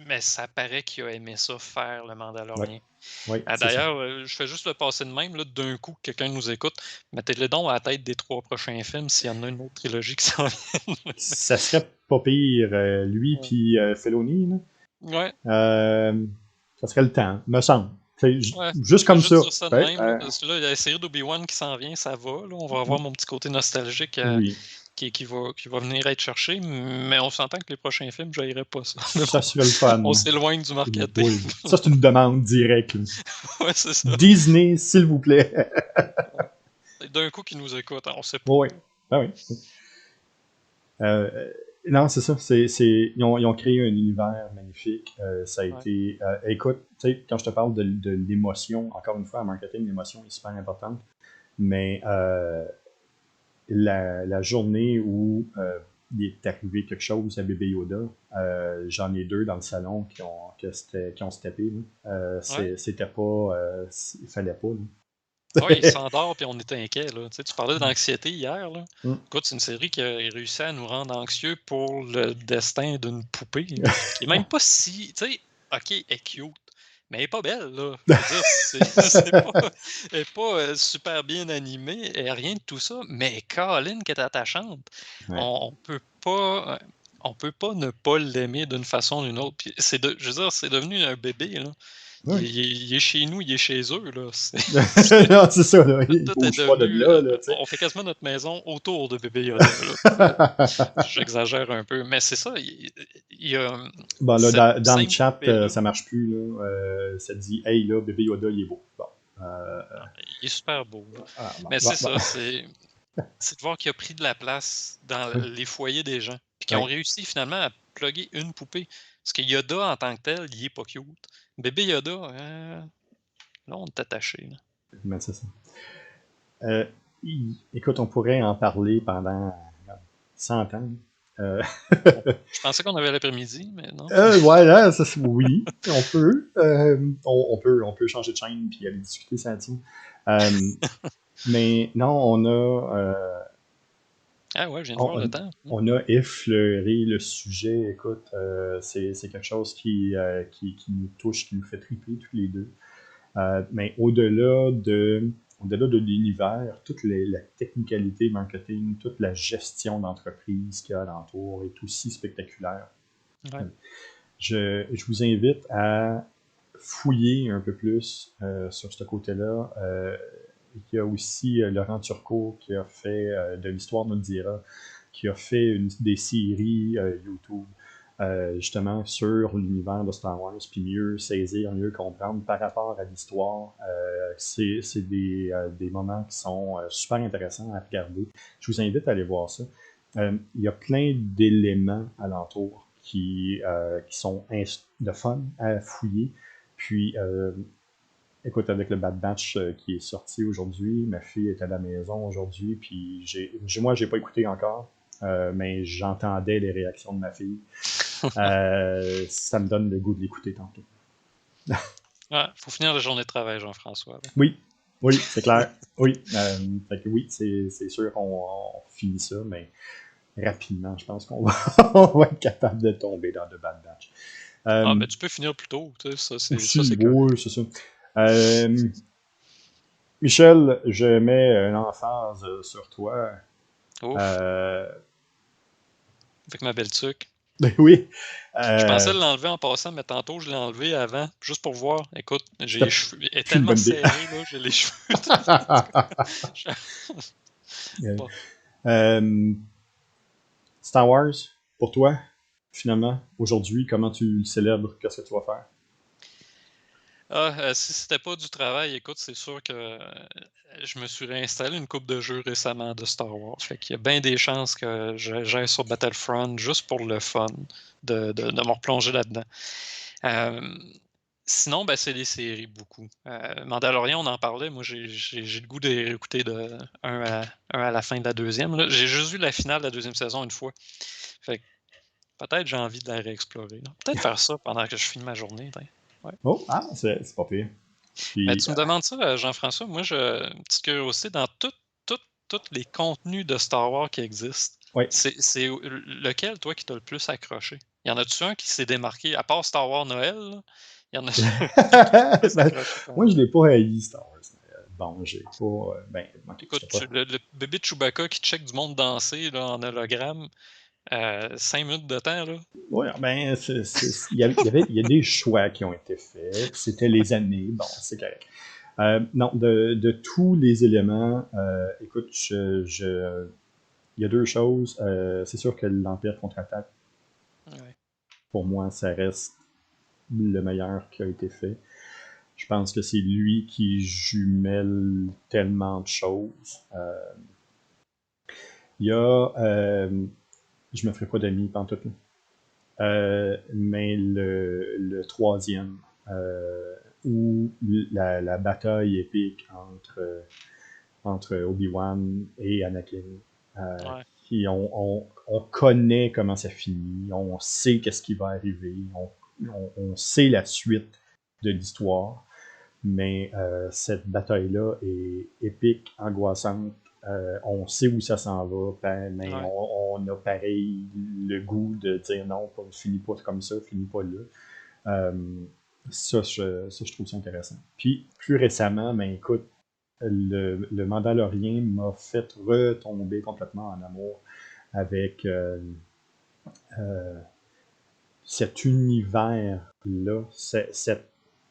Mais ça paraît qu'il a aimé ça, faire le Oui, Mandalorian. oui, c'est ça. D'ailleurs, je fais juste le passer de même, là, d'un coup, que quelqu'un nous écoute. Mettez-le donc à la tête des 3 prochains films s'il y en a une autre trilogie qui s'en vient. Ça serait pas pire, lui Ouais. puis Filoni, là. Ouais, Ça serait le temps, me semble. C'est ouais. juste Je fais comme ça. juste dire ça de Ouais, même, là, parce que là, la série d'Obi-Wan qui s'en vient, ça va, là. On va avoir mon petit côté nostalgique oui, qui va venir être cherché, mais on s'entend que les prochains films, j'haïrais pas ça. Mais ça bon, serait le fun. on s'éloigne du marketing. Oui. Ça, c'est une demande directe, là. Ouais, c'est ça. Disney, s'il vous plaît. D'un coup, qui nous écoute, on sait pas. Oui, ah oui. Non, c'est ça. Ils ont créé un univers magnifique. Ça a Ouais, été. Écoute, tu sais, quand je te parle de l'émotion, encore une fois, en marketing, l'émotion est super importante. Mais la journée où il est arrivé quelque chose à Bébé Yoda, j'en ai deux dans le salon qui ont steppé. Là. ouais. C'était pas. Il fallait pas. Ouais, il Là. s'endort puis on était inquiet, là. Tu sais, tu parlais d'anxiété hier, là. Mm. Écoute, c'est une série qui a réussi à nous rendre anxieux pour le destin d'une poupée, qui est même pas si, tu sais, OK, elle est cute, mais elle est pas belle, là. Je veux dire, elle est pas super bien animée, et rien de tout ça, mais Colin qui est attachante. Ouais. On peut pas ne pas l'aimer d'une façon ou d'une autre. Puis je veux dire, c'est devenu un bébé, là. Oui. Il est chez nous, il est chez eux, là. Non, c'est ça, là. Il Tout est bouge pas de devenu, là, là, tu sais. on fait quasiment notre maison autour de bébé Yoda, là. J'exagère un peu, mais c'est ça, il y a, Bon, là, cette dans le simple chat, poupée-là, ça marche plus, là. Ça dit, hey, là, bébé Yoda, il est beau. Bon. il est super beau, là. Bon, Mais bon, c'est bon. ça, c'est de voir qu'il a pris de la place dans Oui, les foyers des gens, puis qu'ils ont oui, réussi finalement à plugger une poupée. Parce que Yoda, en tant que tel, il est pas cute. Bébé Yoda, là, on est attaché, là. mais c'est ça. Euh, Écoute, on pourrait en parler pendant 100 ans. Euh, Je pensais qu'on avait l'après-midi, mais non. voilà, oui, on peut. On peut changer de chaîne puis aller discuter ça dessus. Mais non, Ah ouais, je viens de voir le on, temps. on a effleuré le sujet. Écoute, c'est quelque chose qui nous touche, qui nous fait triper tous les deux. Mais au-delà de l'univers, toute la technicalité marketing, toute la gestion d'entreprise qu'il y a alentour est aussi spectaculaire. Ouais. Je vous invite à fouiller un peu plus sur ce côté-là. Il y a aussi Laurent Turcot qui a fait de l'histoire nous le dira, qui a fait des séries YouTube justement sur l'univers de Star Wars, puis mieux saisir, mieux comprendre par rapport à l'histoire. C'est des moments qui sont super intéressants à regarder. Je vous invite à aller voir ça. Il y a plein d'éléments alentour qui sont de fun à fouiller. Puis, écoute, avec le Bad Batch qui est sorti aujourd'hui, ma fille est à la maison aujourd'hui, puis moi, j'ai pas écouté encore, mais j'entendais les réactions de ma fille. Ça me donne le goût de l'écouter tantôt. Ouais, faut finir la journée de travail, Jean-François, là. Oui, oui, c'est clair. Oui, fait que oui, c'est sûr qu'on finit ça, mais rapidement, je pense qu'on va, on va être capable de tomber dans le Bad Batch. Ah, mais tu peux finir plus tôt, tu sais, ça, Aussi, c'est correct. oui, c'est ça. Euh, Michel, je mets une emphase sur toi. Ouf, Euh, avec ma belle tuque. ben oui, Je pensais euh, l'enlever en passant, mais tantôt, je l'ai enlevé avant, juste pour voir. Écoute, j'ai les c'était cheveux, elle est plus une tellement bonne idée. serrée, là, j'ai les cheveux. Je- Bon. Euh, Star Wars, pour toi, finalement, aujourd'hui, comment tu le célèbres? Qu'est-ce que tu vas faire? Si c'était pas du travail, écoute, c'est sûr que je me suis réinstallé une coupe de jeux récemment de Star Wars. Fait qu'il y a bien des chances que j'aille sur Battlefront juste pour le fun de me replonger là-dedans. Euh, Sinon, ben, c'est les séries beaucoup. Mandalorian, on en parlait. Moi, j'ai le goût d'écouter de un à la fin de la deuxième, là. J'ai juste vu la finale de la deuxième saison une fois. Fait que Peut-être j'ai envie de la réexplorer. Là. Peut-être faire ça pendant que je finis ma journée. Ouais. Oh, c'est pas pire. Ben, Puis, tu me demandes ça, Jean-François. Moi, une petite curiosité, dans tous les contenus de Star Wars qui existent, ouais. c'est lequel, toi, qui t'a le plus accroché? Y en a-tu un qui s'est démarqué, à part Star Wars Noël, là, y en a qui t'a plus Ben, accroché quand moi, même? je l'ai pas haï, Star Wars. Bon, j'ai pas. Ben, ok, Écoute, c'était pas. le bébé de Chewbacca qui check du monde danser là, en hologramme, 5 minutes de temps, là. Ouais, ben, il y a des choix qui ont été faits. C'était les années. Bon, c'est correct. Non, de tous les éléments, écoute, il y a deux choses. C'est sûr que l'Empire contre-attaque, Ouais. pour moi, ça reste le meilleur qui a été fait. Je pense que c'est lui qui jumelle tellement de choses. Il y a. Je me ferai pas d'amis pantoute. Mais le troisième, où la bataille épique entre Obi-Wan et Anakin, Ouais. qui on connaît comment ça finit, on sait qu'est-ce qui va arriver, on sait la suite de l'histoire, mais cette bataille-là est épique, angoissante. On sait où ça s'en va, mais Ouais. on a pareil le goût de dire non, finis pas comme ça, finis pas là. Ça, je trouve ça intéressant. Puis, plus récemment, ben écoute, le Mandalorien m'a fait retomber complètement en amour avec cet univers-là,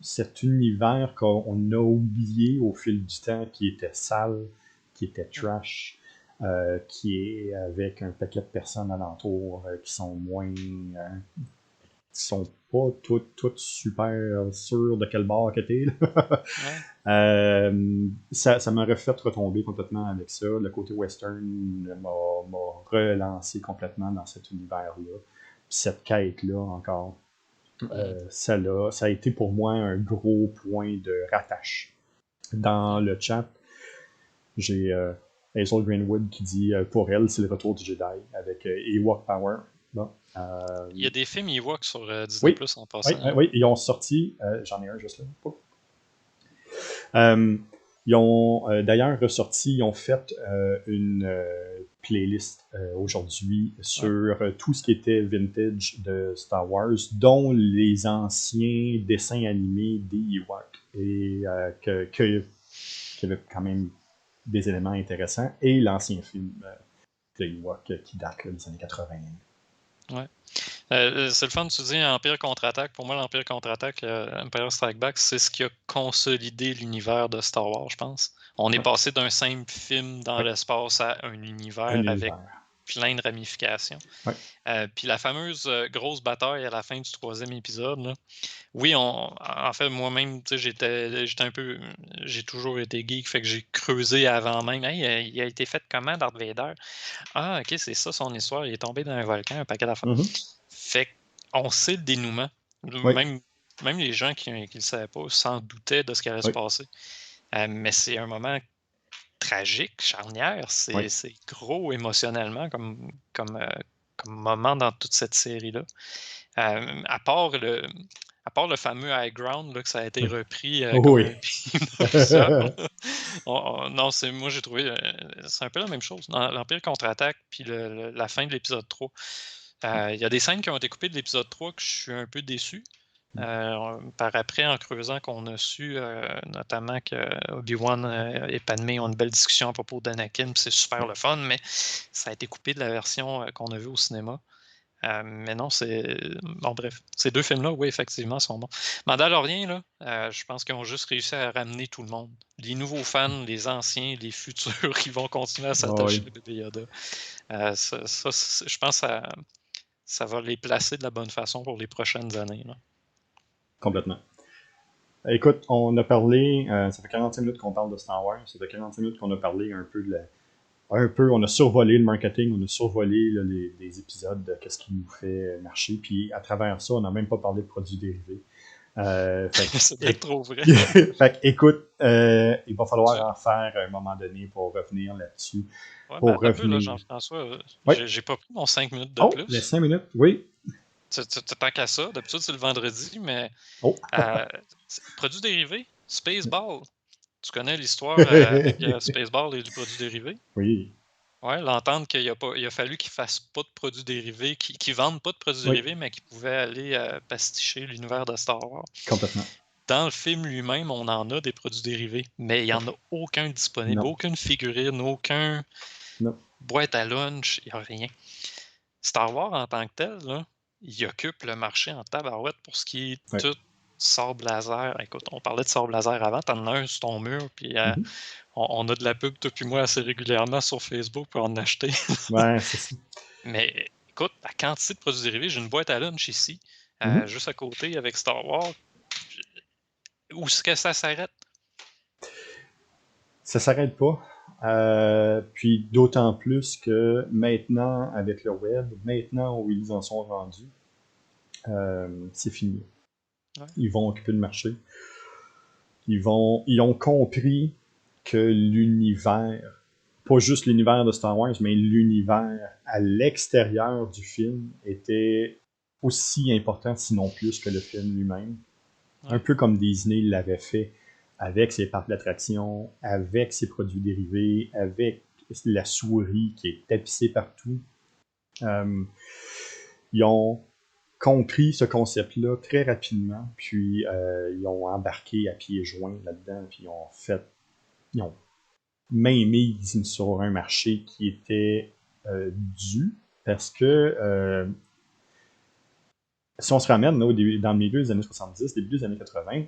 cet univers qu'on a oublié au fil du temps, qui était sale, qui était trash, qui est avec un paquet de personnes alentour qui sont moins. Qui sont pas toutes super sûres de quel bord que t'es. Ouais. Ça m'a refait retomber complètement avec ça. Le côté western m'a relancé complètement dans cet univers-là. Cette quête-là encore. Ça a été pour moi un gros point de rattache. Dans le chat, j'ai Hazel Greenwood qui dit pour elle, c'est le retour du Jedi avec Ewok Power. Bon, Il y a des films Ewok sur Disney oui, Plus en oui, passant. oui, ils ont sorti, j'en ai un juste là. Ils ont d'ailleurs ressorti, ils ont fait une playlist aujourd'hui sur tout ce qui était vintage de Star Wars, dont les anciens dessins animés des Ewoks, et qu'il y avait quand même des éléments intéressants, et l'ancien film de Ewok qui date là, des années 80. Ouais. C'est le fun, tu dis Empire contre-attaque. Pour moi, l'Empire contre-attaque, Empire Strike Back, c'est ce qui a consolidé l'univers de Star Wars, je pense. On est Ouais. passé d'un simple film dans Ouais. l'espace à un Un univers avec univers. plein de ramifications. Ouais. Puis la fameuse grosse bataille à la fin du 3e épisode, là, oui, en fait, moi-même, tu sais, j'étais un peu. J'ai toujours été geek, fait que j'ai creusé avant même. Hey, il a été fait comment, Darth Vader? Ah, ok, c'est ça son histoire. Il est tombé dans un volcan, un paquet d'affaires. Mm-hmm. Fait qu'on sait le dénouement. Oui. Même les gens qui ne le savaient pas s'en doutaient de ce qui allait se Oui. passer. Mais c'est un moment tragique, charnière. Oui. C'est gros émotionnellement comme moment dans toute cette série-là. À part le fameux high ground, là, que ça a été Oui. repris comme Oui. un film officiel. Non, moi j'ai trouvé. C'est un peu la même chose. Dans l'Empire contre-attaque, puis la fin de l'épisode 3. Il y a des scènes qui ont été coupées de l'épisode 3 que je suis un peu déçu. Par après, en creusant, qu'on a su notamment que Obi-Wan et Padmé ont une belle discussion à propos d'Anakin, puis c'est super le fun, mais ça a été coupé de la version qu'on a vue au cinéma. Mais non, c'est. Bon, bref, ces deux films-là, oui, effectivement, sont bons. Mandalorian, là, je pense qu'ils ont juste réussi à ramener tout le monde. Les nouveaux fans, les anciens, les futurs qui vont continuer à s'attacher Oui. à Bébé Yoda. Je pense que ça va les placer de la bonne façon pour les prochaines années. Là. Complètement. Écoute, on a parlé, ça fait 45 minutes qu'on parle de Star Wars, ça fait 45 minutes qu'on a parlé un peu on a survolé le marketing, on a survolé là, les épisodes de qu'est-ce qui nous fait marcher, puis à travers ça, on n'a même pas parlé de produits dérivés. C'est peut-être trop vrai. Fait écoute, il va falloir Tu- en faire à un moment donné pour revenir là-dessus. Ouais, mais Pour attends un peu, là, revenir. Jean-François. Oui. J'ai pas pris mon 5 minutes de Oh, les plus. 5 minutes, oui. Tant qu'à ça, d'habitude c'est le vendredi, mais Oh! produits dérivés, Spaceball. Tu connais l'histoire avec Spaceball et du produit dérivé? Oui, Ouais, l'entendre il a fallu qu'ils fassent pas de produits dérivés, qu'ils vendent pas de produits oui, dérivés, mais qu'ils pouvaient aller pasticher l'univers de Star Wars. complètement. Dans le film lui-même, on en a des produits dérivés, mais il n'y en a aucun disponible, Non, aucune figurine, aucun non. boîte à lunch, il n'y a rien. Star Wars en tant que tel, là, il occupe le marché en tabarouette pour ce qui est Ouais. tout sable laser. Écoute, on parlait de sable laser avant, t'en as un sur ton mur, puis Mhm. on a de la pub, toi puis moi, assez régulièrement sur Facebook pour en acheter. Ouais, c'est ça. Mais écoute, la quantité de produits dérivés, j'ai une boîte à lunch ici, Mhm. juste à côté avec Star Wars. Où est-ce que ça s'arrête? Ça s'arrête pas. Puis d'autant plus que maintenant, avec le web, maintenant où ils en sont rendus, c'est fini. Ouais. Ils vont occuper le marché. Ils ont compris que l'univers, pas juste l'univers de Star Wars, mais l'univers à l'extérieur du film était aussi important, sinon plus, que le film lui-même. Un Ouais. peu comme Disney l'avait fait avec ses parcs d'attractions, avec ses produits dérivés, avec la souris qui est tapissée partout. Euh, Ils ont compris ce concept-là très rapidement, puis ils ont embarqué à pieds joints là-dedans, puis ils ont main mise sur un marché qui était dû, parce que si on se ramène là, dans le milieu des années 70, début des années 80,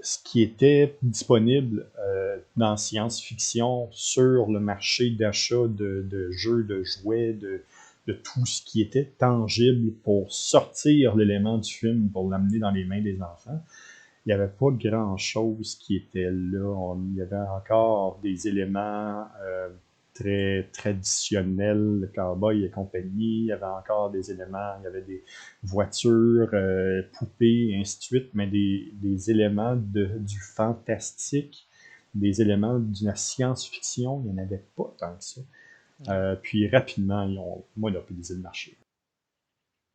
ce qui était disponible dans science-fiction sur le marché d'achat de jeux, de jouets, de tout ce qui était tangible pour sortir l'élément du film, pour l'amener dans les mains des enfants, il n'y avait pas grand-chose qui était là. Il y avait encore des éléments très traditionnels, le cowboy et compagnie. Il y avait encore des éléments, il y avait des voitures, poupées, et ainsi de suite, mais des éléments du fantastique, des éléments de la science-fiction, il n'y en avait pas tant que ça. Ouais. Puis rapidement, ils ont monopolisé le marché.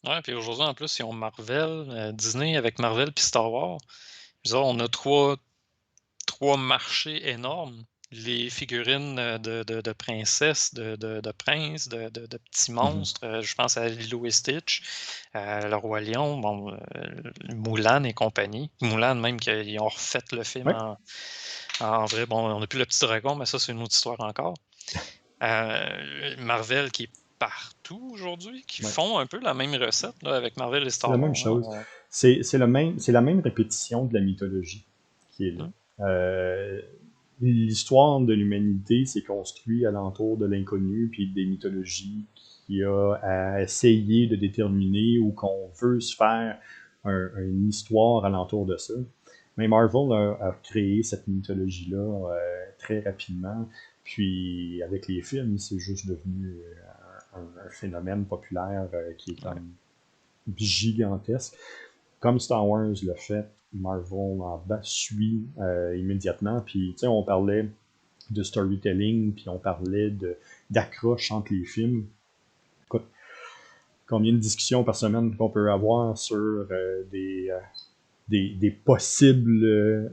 Ouais, puis aujourd'hui, en plus, ils ont Marvel, Disney avec Marvel puis Star Wars. Je veux dire, on a trois marchés énormes. Les figurines de princesses, de princes, de petits Mhm. monstres. Je pense à Lilo et Stitch, le Roi Lion, bon, Mulan et compagnie. Mulan, même qu'ils ont refait le film Ouais, en vrai. Bon, on n'a plus le petit dragon, mais ça, c'est une autre histoire encore. Marvel qui est partout aujourd'hui, qui ouais. font un peu la même recette là, avec Marvel et C'est Star la même Wars. chose. C'est la même répétition de la mythologie qui est là. Hein. Euh, L'histoire de l'humanité s'est construite alentour de l'inconnu puis des mythologies qui a à essayer de déterminer où qu'on veut se faire une histoire alentour de ça. Mais Marvel a créé cette mythologie-là très rapidement. Puis avec les films, c'est juste devenu un phénomène populaire qui est Ouais. comme gigantesque. Comme Star Wars l'a fait, Marvel en suit immédiatement. Puis, tu sais, on parlait de storytelling, puis on parlait d'accroche entre les films. Écoute, combien de discussions par semaine qu'on peut avoir sur des possibles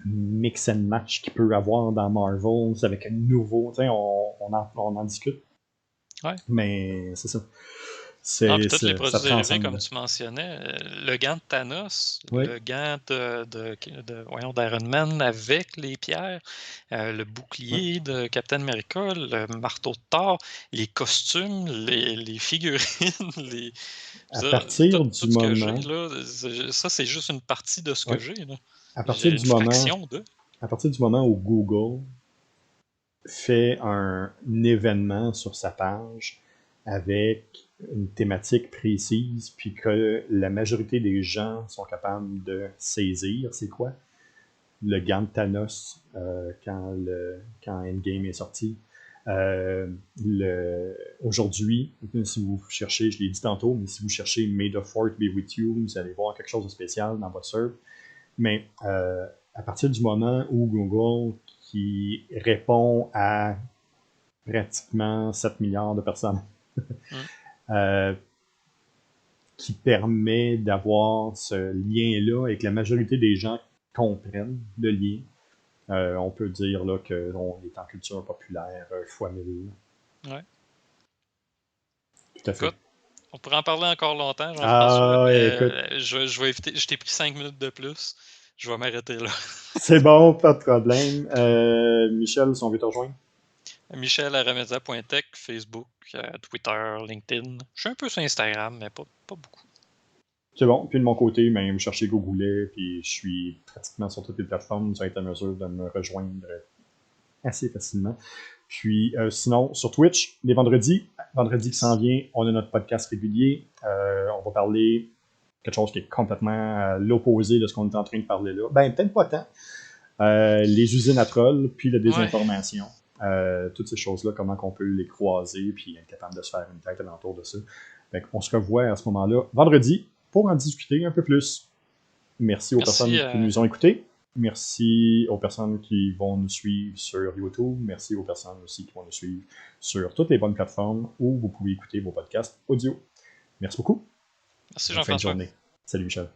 mix and match qu'il peut avoir dans Marvel avec un nouveau. Tu sais, on en discute, Ouais. mais c'est ça. Ah, puis tous les Ça produits dérivés, comme transcende. tu mentionnais, le gant de Thanos, Oui, le gant voyons, d'Iron Man avec les pierres, le oui. bouclier de Captain America, le marteau de Thor, les costumes, les figurines, les À je veux dire, partir tout du ce que j'ai moment, là, ça, c'est juste une partie de ce oui, que j'ai, là. à partir J'ai une du moment, fraction de. à partir du moment où Google fait un événement sur sa page avec une thématique précise, puis que la majorité des gens sont capables de saisir, c'est quoi? Le gant de Thanos quand Endgame est sorti. Euh, Aujourd'hui, si vous cherchez, je l'ai dit tantôt, mais si vous cherchez May the Fourth be with you, vous allez voir quelque chose de spécial dans votre serve. Mais à partir du moment où Google, qui répond à pratiquement 7 milliards de personnes, Mmh. euh, qui permet d'avoir ce lien-là et que la majorité des gens comprennent le lien. On peut dire là, qu'on est en culture populaire fois 1000. Ouais. Tout à fait. Écoute, on pourrait en parler encore longtemps, Jean-François, Ah, mais écoute, je vais éviter. Je t'ai pris 5 minutes de plus. Je vais m'arrêter là. c'est bon, pas de problème. Michel, si on veut te rejoindre. Michel@remedia.tech, Facebook, Twitter, LinkedIn. Je suis un peu sur Instagram, mais pas beaucoup. C'est bon. Puis de mon côté, même, me chercher Googlet, puis je suis pratiquement sur toutes les plateformes. Ça va être à mesure de me rejoindre assez facilement. Puis sinon, sur Twitch, les vendredis qui s'en vient, on a notre podcast régulier. On va parler quelque chose qui est complètement l'opposé de ce qu'on est en train de parler là. Ben, peut-être pas tant. Les usines à trolls, puis la désinformation. Toutes ces choses-là, comment on peut les croiser, puis être capable de se faire une tête alentour de ça. Donc, on se revoit à ce moment-là, vendredi, pour en discuter un peu plus. Merci aux personnes qui nous ont écoutés. Merci aux personnes qui vont nous suivre sur YouTube. Merci aux personnes aussi qui vont nous suivre sur toutes les bonnes plateformes où vous pouvez écouter vos podcasts audio. Merci beaucoup. Merci Bonne fin de Jean-François. journée. Salut Michel.